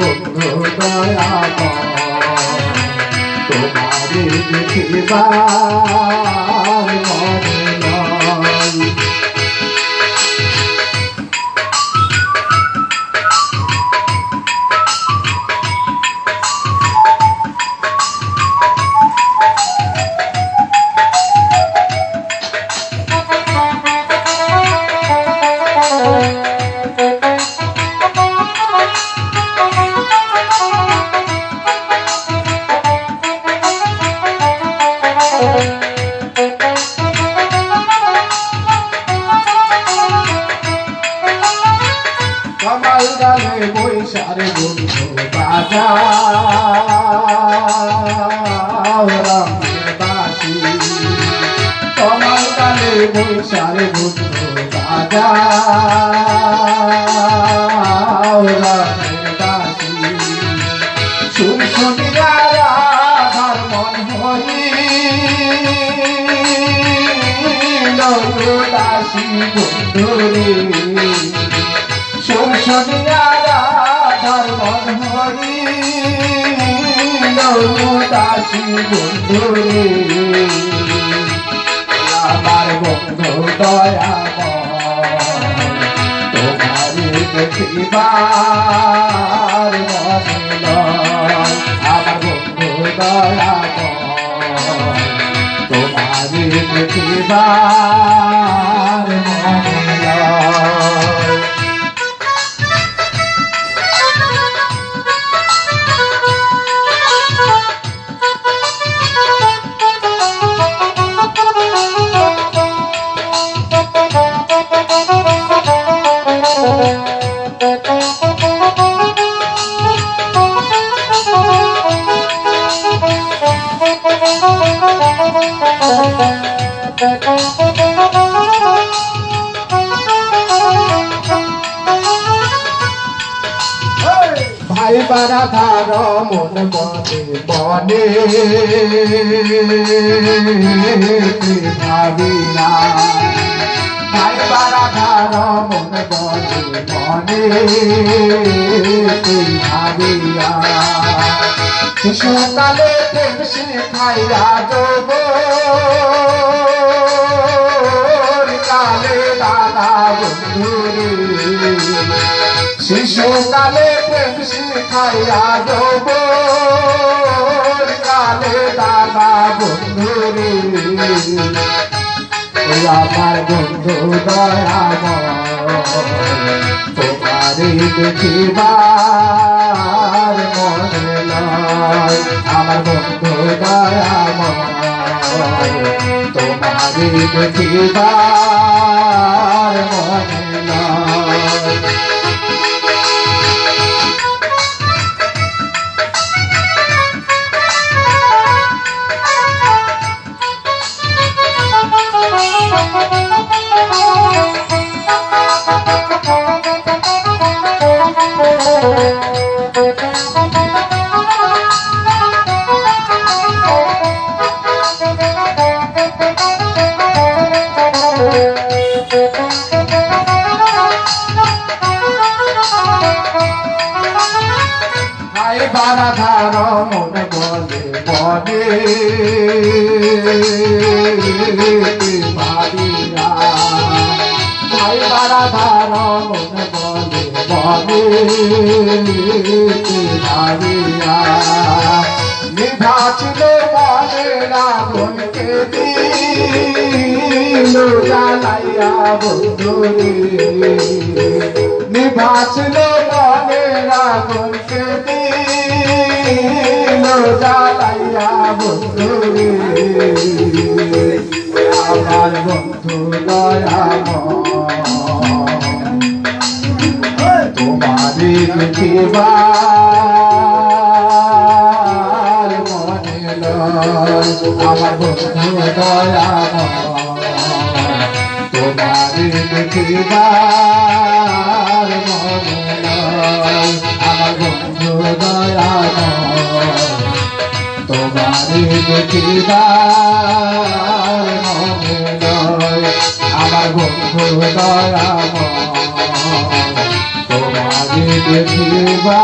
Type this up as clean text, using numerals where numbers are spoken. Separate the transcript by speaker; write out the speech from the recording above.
Speaker 1: বন্ধু দয়াময় তোমারে দেখিবার মনে নয়। কামাল গালে বৈশারে বন্ধু বাজাও রঙের বাঁশি। কামাল গালে বৈশারে বন্ধু বাজাও রঙের বাঁশি। সুর শুনিয়া রাধার মন হইল উদাসী বন্ধুরে। সুর শুনিয়া রাধার মন হইল উদাসী বন্ধুরে। আমার বন্ধু দয়াময় তোমারে দেখিবার মনে নয়। আমার বন্ধু দয়াময় তোমারে দেখিবার মনে নয়। ভাই বারা ধার মন বনে বনে ভাবিনা। ভাই বারা ধার মন বনে বনে ভাবিয়া। শিশুকালে প্রেম শিখাইয়া দেব কালে দাদা বন্ধুরে। শিশুকালে প্রেম শিখাইয়া দেব কালে দাদা বন্ধুরে। আমার বন্ধু দয়াময় তোমারে দেখিবার মনে নয়। আমার বন্ধু দয়াময় তোমারে দেখিবার মনে নয়। ভাই বারা ধার মন বলে বনে ভাবিয়া। ভাই বারা ধার মন বলে বনে ভাবিয়া। নিভা ছিল মনের আগুনকে দিল জ্বালাইয়া বন্ধুরে। নিভা ছিল মনের আগুনকে দিল জ্বালাইয়া বন্ধুরে। আমার বন্ধু দয়াময় তোমারে দেখিবার মনে নয়। আমার বন্ধু দয়াময় তোমারে দেখিবার মনে নয়। আমার বন্ধু দয়াময় তোমারে দেখিবার মনে নয়। আমার বন্ধু দয়াময় তোমারে দেখিবা